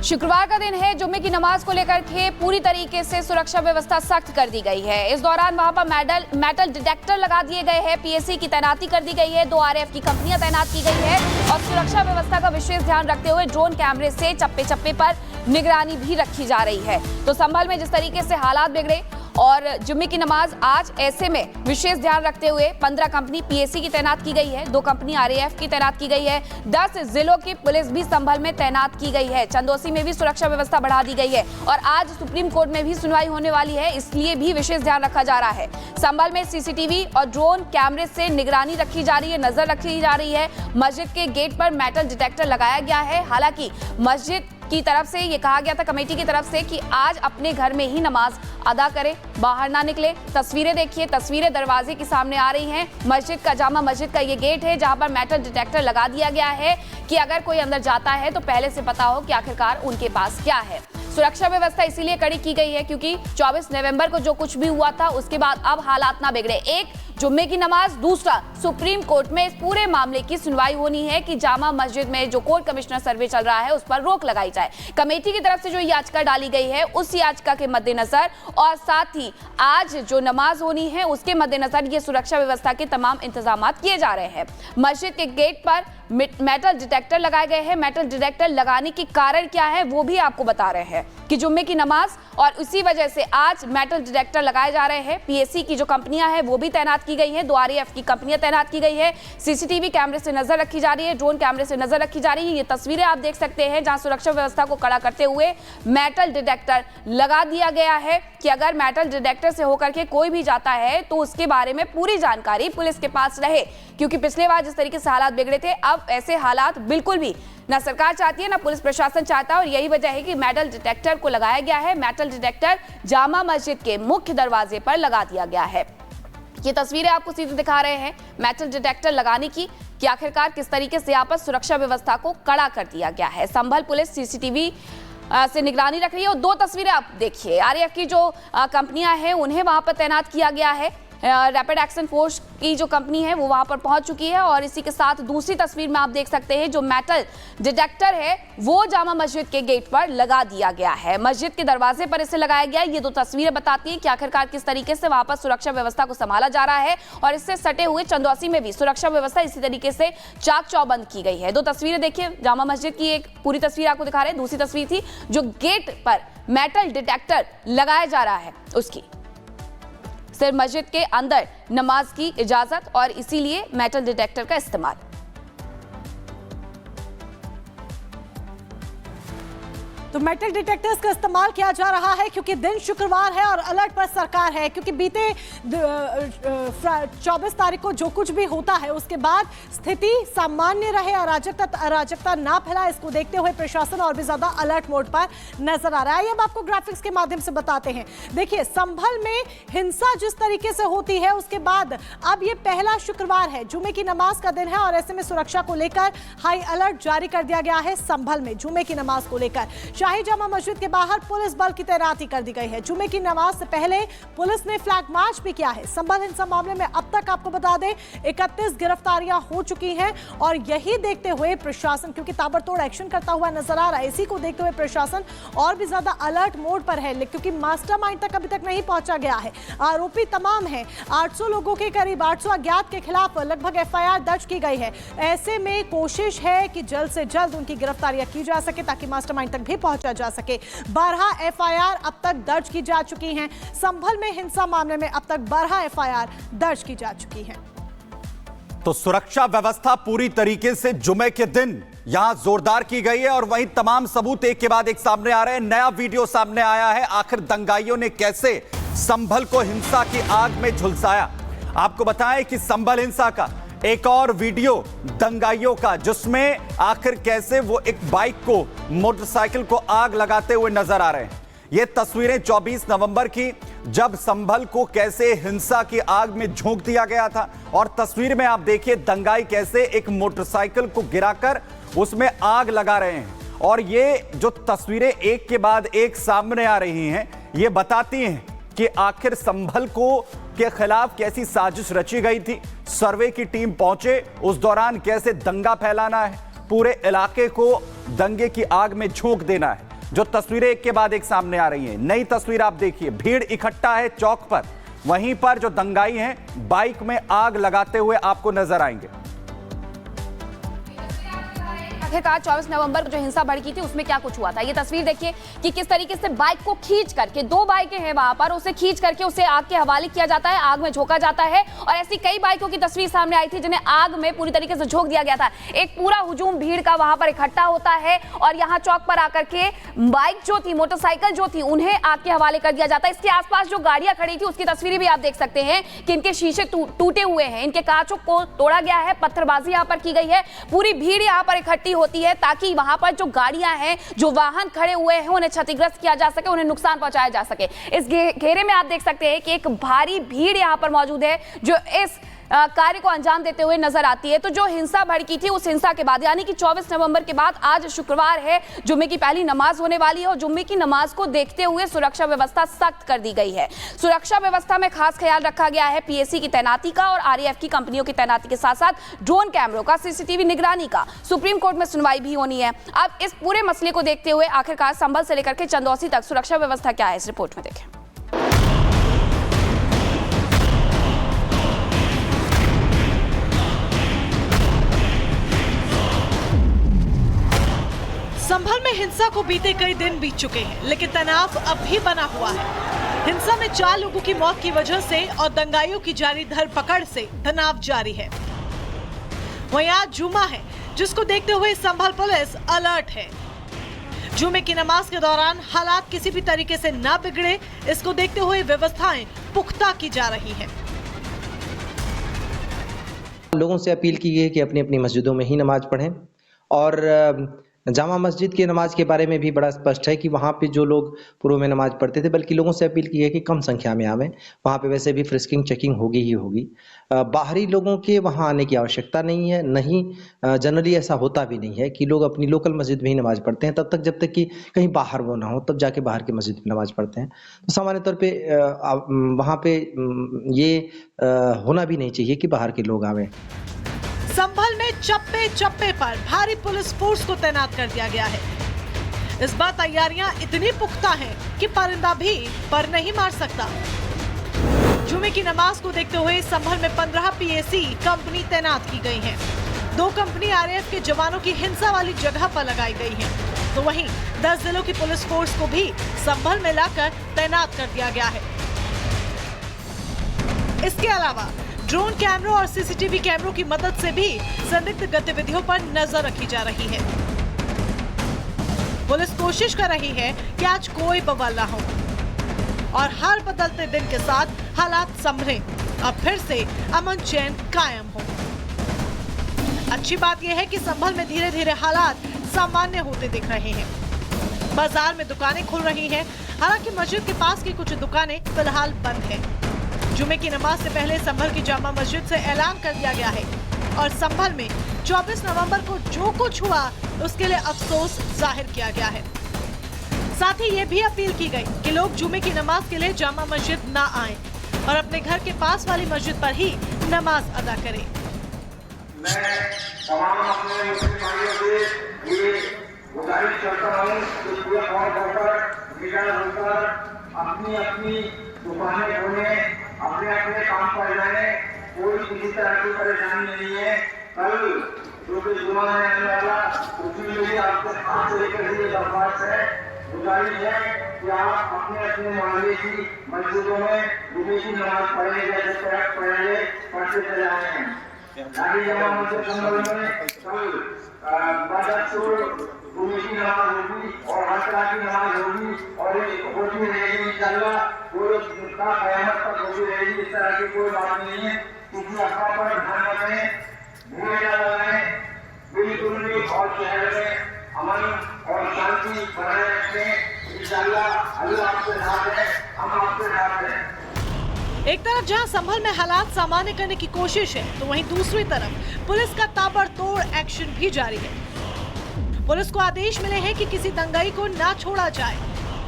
शुक्रवार का दिन है। जुम्मे की नमाज को लेकर के पूरी तरीके से सुरक्षा व्यवस्था सख्त कर दी गई है। इस दौरान वहां पर मेटल डिटेक्टर लगा दिए गए हैं, पीएसी की तैनाती कर दी गई है, 2 आरएएफ की कंपनियां तैनात की गई है और सुरक्षा व्यवस्था का विशेष ध्यान रखते हुए ड्रोन कैमरे से चप्पे चप्पे पर निगरानी भी रखी जा रही है। तो संभल में जिस तरीके से हालात बिगड़े और जुम्मे की नमाज आज, ऐसे में विशेष ध्यान रखते हुए 15 कंपनी पीएसी की तैनात की गई है, 2 कंपनी आरएएफ की तैनात की गई है, 10 जिलों की पुलिस भी संभल में तैनात की गई है। चंदौसी में भी सुरक्षा व्यवस्था बढ़ा दी गई है और आज सुप्रीम कोर्ट में भी सुनवाई होने वाली है, इसलिए भी विशेष ध्यान रखा जा रहा है। संभल में सीसीटीवी और ड्रोन कैमरे से निगरानी रखी जा रही है, नजर रखी जा रही है। मस्जिद के गेट पर मेटल डिटेक्टर लगाया गया है। हालांकि मस्जिद की तरफ से ये कहा गया था, कमेटी की तरफ से, कि आज अपने घर में ही नमाज अदा करें, बाहर ना निकले। तस्वीरें देखिए, तस्वीरें दरवाजे की सामने आ रही हैं। मस्जिद का, जामा मस्जिद का ये गेट है जहां पर मेटल डिटेक्टर लगा दिया गया है कि अगर कोई अंदर जाता है तो पहले से पता हो कि आखिरकार उनके पास क्या है। सुरक्षा व्यवस्था इसीलिए कड़ी की गई है क्योंकि 24 नवंबर को जो कुछ भी हुआ था उसके बाद अब हालात ना बिगड़े। एक जुम्मे की नमाज, दूसरा सुप्रीम कोर्ट में इस पूरे मामले की सुनवाई होनी है कि जामा मस्जिद में जो कोर्ट कमिश्नर सर्वे चल रहा है उस पर रोक लगाई जाए। कमेटी की तरफ से जो याचिका डाली गई है उस याचिका के मद्देनजर और साथ ही आज जो नमाज होनी है उसके मद्देनजर ये सुरक्षा व्यवस्था के तमाम इंतजाम किए जा रहे हैं। मस्जिद के गेट पर मेटल डिटेक्टर लगाए गए हैं। मेटल डिटेक्टर लगाने के कारण क्या है वो भी आपको बता रहे हैं कि जुम्मे की नमाज, और इसी वजह से आज मेटल डिटेक्टर लगाए जा रहे हैं। पीएसी की जो कंपनियां हैं वो भी तैनात की गई हैं, 2 आरएएफ की कंपनियां तैनात की गई है। सीसीटीवी कैमरे से नजर रखी जा रही है, ड्रोन कैमरे से नजर रखी जा रही है। ये तस्वीरें आप देख सकते हैं जहां सुरक्षा व्यवस्था को कड़ा करते हुए मेटल डिटेक्टर लगा दिया गया है कि अगर मेटल डिटेक्टर से होकर के कोई भी जाता है तो उसके बारे में पूरी जानकारी पुलिस के पास रहे, क्योंकि पिछले बार जिस तरीके से हालात बिगड़े थे अब ऐसे हालात बिल्कुल भी ना सरकार चाहती है ना पुलिस प्रशासन चाहता है। और यही वजह है कि मेटल डिटेक्टर को लगाया गया है। मेटल डिटेक्टर जामा मस्जिद के मुख्य दरवाजे पर लगा दिया गया है। ये तस्वीरें आपको सीधे दिखा रहे हैं मेटल डिटेक्टर लगाने की कि आखिरकार किस तरीके से यहाँ पर सुरक्षा व्यवस्था को कड़ा कर दिया गया है। संभल पुलिस सीसीटीवी से निगरानी रख रही है और 2 तस्वीरें आप देखिए। आरएएफ की जो कंपनियां हैं उन्हें वहां पर तैनात किया गया है। रैपिड एक्शन फोर्स की जो कंपनी है वो वहां पर पहुंच चुकी है और इसी के साथ दूसरी तस्वीर में आप देख सकते हैं जो मेटल डिटेक्टर है वो जामा मस्जिद के गेट पर लगा दिया गया है। मस्जिद के दरवाजे पर इसे लगाया गया है। ये 2 तस्वीरें बताती हैं कि आखिरकार किस तरीके से वहां पर सुरक्षा व्यवस्था को संभाला जा रहा है और इससे सटे हुए चंदौसी में भी सुरक्षा व्यवस्था इसी तरीके से चाक चौबंद की गई है। 2 तस्वीरें देखिए, जामा मस्जिद की एक पूरी तस्वीर आपको दिखा रहे हैं, दूसरी तस्वीर थी जो गेट पर मेटल डिटेक्टर लगाया जा रहा है उसकी। सिर्फ मस्जिद के अंदर नमाज की इजाजत और इसीलिए मेटल डिटेक्टर का इस्तेमाल। तो मेटल डिटेक्टर्स का इस्तेमाल किया जा रहा है क्योंकि दिन शुक्रवार है और अलर्ट पर सरकार है, क्योंकि बीते 24 तारीख को जो कुछ भी होता है उसके बाद स्थिति सामान्य रहे, अराजकता ना फैलाए, इसको देखते हुए प्रशासन और भी ज्यादा अलर्ट मोड पर नजर आ रहा है। अब आपको ग्राफिक्स के माध्यम से बताते हैं। देखिए, संभल में हिंसा जिस तरीके से होती है उसके बाद अब ये पहला शुक्रवार है, जुम्मे की नमाज का दिन है और ऐसे में सुरक्षा को लेकर हाई अलर्ट जारी कर दिया गया है। संभल में जुम्मे की नमाज को लेकर शाही जामा मस्जिद के बाहर पुलिस बल की तैनाती कर दी गई है। जुम्मे की नमाज से पहले पुलिस ने फ्लैग मार्च भी किया है। संभल हिंसा मामले में अब तक आपको बता दें 31 गिरफ्तारियां हो चुकी हैं और यही देखते हुए प्रशासन, क्योंकि ताबड़तोड़ एक्शन करता हुआ नजर आ रहा है, इसी को देखते हुए प्रशासन और भी ज्यादा अलर्ट मोड पर है, क्योंकि मास्टरमाइंड तक अभी तक नहीं पहुंचा गया है। आरोपी तमाम है, 800 लोगों के करीब 800 अज्ञात के खिलाफ लगभग एफआईआर दर्ज की गई है। ऐसे में कोशिश है कि जल्द से जल्द उनकी गिरफ्तारियां की जा सके ताकि मास्टरमाइंड तक भी पहुंचा जा सके। 12 एफआईआर अब तक दर्ज की जा चुकी हैं। संभल में हिंसा मामले में अब तक 12 एफआईआर दर्ज की जा चुकी हैं। तो सुरक्षा व्यवस्था पूरी तरीके से जुमे के दिन यहां जोरदार की गई है और वहीं तमाम सबूत एक के बाद एक सामने आ रहे हैं। नया वीडियो सामने आया है, आखिर दंगाइयों ने कैसे संभल को हिंसा की आग में झुलसाया। आपको बताएं कि संभल हिंसा का एक और वीडियो दंगाइयों का, जिसमें आखिर कैसे वो एक बाइक को, मोटरसाइकिल को आग लगाते हुए नजर आ रहे हैं। ये तस्वीरें 24 नवंबर की, जब संभल को कैसे हिंसा की आग में झोंक दिया गया था। और तस्वीर में आप देखिए दंगाई कैसे एक मोटरसाइकिल को गिराकर उसमें आग लगा रहे हैं। और ये जो तस्वीरें एक के बाद एक सामने आ रही हैं, ये बताती हैं कि आखिर संभल को के खिलाफ कैसी साजिश रची गई थी। सर्वे की टीम पहुंचे, उस दौरान कैसे दंगा फैलाना है, पूरे इलाके को दंगे की आग में झोंक देना है। जो तस्वीरें एक के बाद एक सामने आ रही हैं। नई तस्वीर आप देखिए, भीड़ इकट्ठा है चौक पर, वहीं पर जो दंगाई हैं बाइक में आग लगाते हुए आपको नजर आएंगे। आखिरकार 24 नवंबर को जो हिंसा भड़की थी उसमें क्या कुछ हुआ था, ये तस्वीर देखिए कि किस तरीके से बाइक को खींच करके, 2 बाइकें हैं वहां पर, उसे खींच करके उसे आग के हवाले किया जाता है, आग में झोंका जाता है। और ऐसी कई बाइकों की तस्वीर सामने आई थी जिन्हें आग में पूरी तरीके से झोंक दिया गया था। एक पूरा हुजूम भीड़ का वहां पर इकट्ठा होता है और यहाँ चौक पर आकर के बाइक जो थी, मोटरसाइकिल जो थी, उन्हें आग के हवाले कर दिया जाता है। इसके आसपास जो गाड़ियां खड़ी थी उसकी तस्वीरें भी आप देख सकते हैं कि इनके शीशे टूटे हुए हैं, इनके कांचों को तोड़ा गया है, पत्थरबाजी यहाँ पर की गई है। पूरी भीड़ यहाँ पर इकट्ठी होती है ताकि वहां पर जो गाड़ियां हैं, जो वाहन खड़े हुए हैं, उन्हें क्षतिग्रस्त किया जा सके, उन्हें नुकसान पहुंचाया जा सके। इस घेरे में आप देख सकते हैं कि एक भारी भीड़ यहां पर मौजूद है जो इस कार्य को अंजाम देते हुए नजर आती है। तो जो हिंसा भड़की थी उस हिंसा के बाद, यानी कि 24 नवंबर के बाद आज शुक्रवार है, जुम्मे की पहली नमाज होने वाली है और जुम्मे की नमाज को देखते हुए सुरक्षा व्यवस्था सख्त कर दी गई है। सुरक्षा व्यवस्था में खास ख्याल रखा गया है पीएसी की तैनाती का और आरएएफ की कंपनियों की तैनाती के साथ साथ ड्रोन कैमरों का, सीसीटीवी निगरानी का। सुप्रीम कोर्ट में सुनवाई भी होनी है। अब इस पूरे मसले को देखते हुए आखिरकार संभल से लेकर के चंदौसी तक सुरक्षा व्यवस्था क्या है, इस रिपोर्ट में देखें। संभल में हिंसा को बीते कई दिन बीत चुके हैं, लेकिन तनाव अब भी बना हुआ है। हिंसा में 4 लोगों की मौत की वजह से और दंगाइयों की जारी धरपकड़ से तनाव जारी है। वहीं आज जुमा है, जिसको देखते हुए संभल पुलिस अलर्ट है। जुमे की नमाज के दौरान हालात किसी भी तरीके से ना बिगड़े, इसको देखते हुए व्यवस्थाएं पुख्ता की जा रही है। लोगों से अपील की गई है कि अपनी अपनी मस्जिदों में ही नमाज पढ़ें और जामा मस्जिद की नमाज के बारे में भी बड़ा स्पष्ट है कि वहाँ पे जो लोग पूर्व में नमाज पढ़ते थे, बल्कि लोगों से अपील की है कि कम संख्या में आवें। वहाँ पे वैसे भी फ्रिस्किंग चेकिंग होगी ही होगी। बाहरी लोगों के वहाँ आने की आवश्यकता नहीं है, नहीं जनरली ऐसा होता भी नहीं है कि लोग अपनी लोकल मस्जिद में ही नमाज पढ़ते हैं, तब तक जब तक कि कहीं बाहर वो ना हो, तब जाके बाहर की मस्जिद में नमाज पढ़ते हैं। तो सामान्य तौर पर वहाँ पे ये होना भी नहीं चाहिए कि बाहर के लोग आवें। संभल में चप्पे चप्पे पर भारी पुलिस फोर्स को तैनात कर दिया गया है। इस बार तैयारियां इतनी पुख्ता हैं कि परिंदा भी पर नहीं मार सकता। जुमे की नमाज को देखते हुए संभल में 15 पीएसी कंपनी तैनात की गई हैं। 2 कंपनी आरएएफ के जवानों की हिंसा वाली जगह पर लगाई गई हैं, तो वहीं 10 जिलों की पुलिस फोर्स को भी संभल में लाकर तैनात कर दिया गया है। इसके अलावा ड्रोन कैमरों और सीसीटीवी कैमरों की मदद से भी संदिग्ध गतिविधियों पर नजर रखी जा रही है। पुलिस कोशिश कर रही है कि आज कोई बवाल ना हो और हर बदलते दिन के साथ हालात संभले, अब फिर से अमन चैन कायम हो। अच्छी बात यह है कि संभल में धीरे धीरे हालात सामान्य होते दिख रहे हैं। बाजार में दुकानें खुल रही हैं, हालांकि मस्जिद के पास की कुछ दुकानें फिलहाल बंद हैं। जुमे की नमाज से पहले संभल की जामा मस्जिद से ऐलान कर दिया गया है और संभल में 24 नवंबर को जो कुछ हुआ उसके लिए अफसोस जाहिर किया गया है। साथ ही ये भी अपील की गई कि लोग जुमे की नमाज के लिए जामा मस्जिद ना आएं और अपने घर के पास वाली मस्जिद पर ही नमाज अदा करें। मैं तमाम अपने मुस्लिम भाइयों से ये गुजारिश करता हूँ कि पूरा और बढ़कर विचार होकर अपनी अपनी दुकानें खोलें, अपने अपने काम पर जाए, कोई किसी तरह की परेशानी नहीं है। कल जो भी जुमा है आने वाला, उसमें भी आपसे लेकर के दरख्वास्त है, गुजारिश है कि आप अपने अपने मोहल्ले की मस्जिदों में जुमे की नमाज पढ़ने जैसे पढ़ने पढ़ते चले आए हैं। नारी जमा मस्जिद संभल में कल जुमे की नमाज होगी और हर तरह की नमाज होगी और होती रहेगी इंशाअल्लाह, कोई कयामत तक होती रहेगी। इस तरह की कोई बात नहीं है। किसी अफवाह पर ध्यान रखें, भूल न लगाएं, बिल्कुल भी और शहर में अमन और शांति बनाए रखें। इंशाअल्लाह अल्लाह आपके साथ है, हम आपके साथ हैं। एक तरफ जहां संभल में हालात सामान्य करने की कोशिश है, तो वहीं दूसरी तरफ पुलिस का ताबड़तोड़ एक्शन भी जारी है। पुलिस को आदेश मिले हैं कि किसी दंगाई को ना छोड़ा जाए,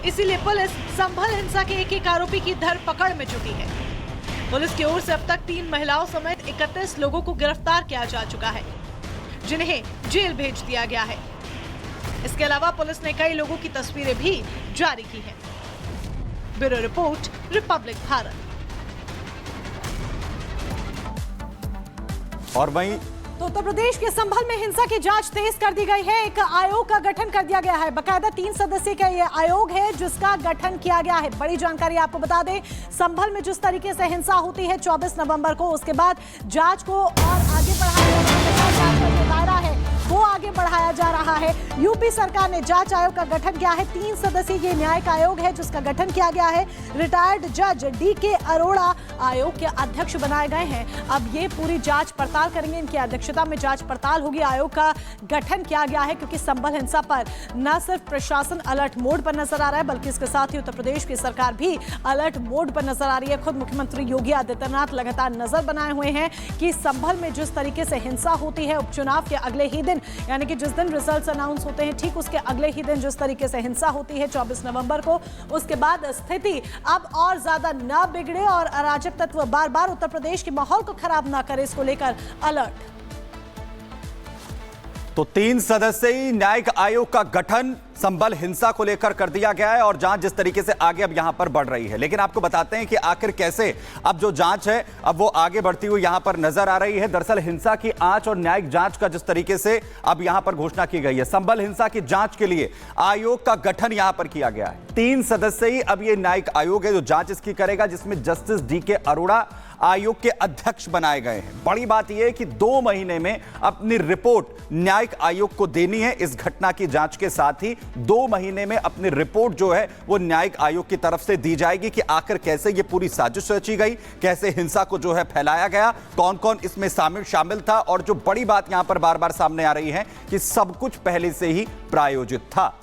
इसीलिए पुलिस संभल हिंसा के एक आरोपी की धरपकड़ में जुटी है। पुलिस की ओर से अब तक 3 महिलाओं समेत 31 लोगों को गिरफ्तार किया जा चुका है, जिन्हें जेल भेज दिया गया है। इसके अलावा पुलिस ने कई लोगों की तस्वीरें भी जारी की हैं। Bureau report, Republic Bharat. और वहीं तो उत्तर प्रदेश के संभल में हिंसा की जांच तेज कर दी गई है। एक आयोग का गठन कर दिया गया है। बकायदा 3 सदस्यीय का यह आयोग है जिसका गठन किया गया है। बड़ी जानकारी आपको बता दें, संभल में जिस तरीके से हिंसा होती है 24 नवंबर को, उसके बाद जांच को और आगे बढ़ाया दायरा है वो आगे बढ़ाया जा रहा है। यूपी सरकार ने जांच आयोग का गठन किया है। 3 सदस्यीय ये न्यायिक आयोग है जिसका गठन किया गया है। रिटायर्ड जज DK अरोड़ा आयोग के अध्यक्ष बनाए गए हैं। अब ये पूरी जांच पड़ताल करेंगे, इनकी अध्यक्षता में जांच पड़ताल होगी। आयोग का गठन किया गया है क्योंकि संभल हिंसा पर न सिर्फ प्रशासन अलर्ट मोड पर नजर आ रहा है बल्कि इसके साथ ही उत्तर प्रदेश की सरकार भी अलर्ट मोड पर नजर आ रही है। खुद मुख्यमंत्री योगी आदित्यनाथ लगातार नजर बनाए हुए हैं कि संभल में जिस तरीके से हिंसा होती है, उपचुनाव के अगले ही दिन यानी कि जिस दिन रिजल्ट्स अनाउंस होते हैं ठीक उसके अगले ही दिन जिस तरीके से हिंसा होती है 24 नवंबर को, उसके बाद स्थिति अब और ज्यादा न बिगड़े और अराजक तत्व बार बार उत्तर प्रदेश के माहौल को खराब ना करे, इसको लेकर अलर्ट। तो 3 सदस्यीय न्यायिक आयोग का गठन संभल हिंसा को लेकर कर दिया गया है और जांच जिस तरीके से आगे अब यहां पर बढ़ रही है। लेकिन आपको बताते हैं कि आखिर कैसे अब जो जांच है अब वो आगे बढ़ती हुई यहां पर नजर आ रही है। दरअसल हिंसा की आंच और न्यायिक जांच का जिस तरीके से अब यहां पर घोषणा की गई है, संभल हिंसा की जांच के लिए आयोग का गठन यहां पर किया गया है। 3 सदस्यीय अब ये न्यायिक आयोग है जो जांच इसकी करेगा, जिसमें जस्टिस DK अरोड़ा आयोग के अध्यक्ष बनाए गए हैं। बड़ी बात यह है कि 2 महीने में अपनी रिपोर्ट न्यायिक आयोग को देनी है। इस घटना की जांच के साथ ही 2 महीने में अपनी रिपोर्ट जो है वो न्यायिक आयोग की तरफ से दी जाएगी कि आखिर कैसे ये पूरी साजिश रची गई, कैसे हिंसा को जो है फैलाया गया, कौन कौन इसमें शामिल था। और जो बड़ी बात यहां पर बार बार सामने आ रही है कि सब कुछ पहले से ही प्रायोजित था।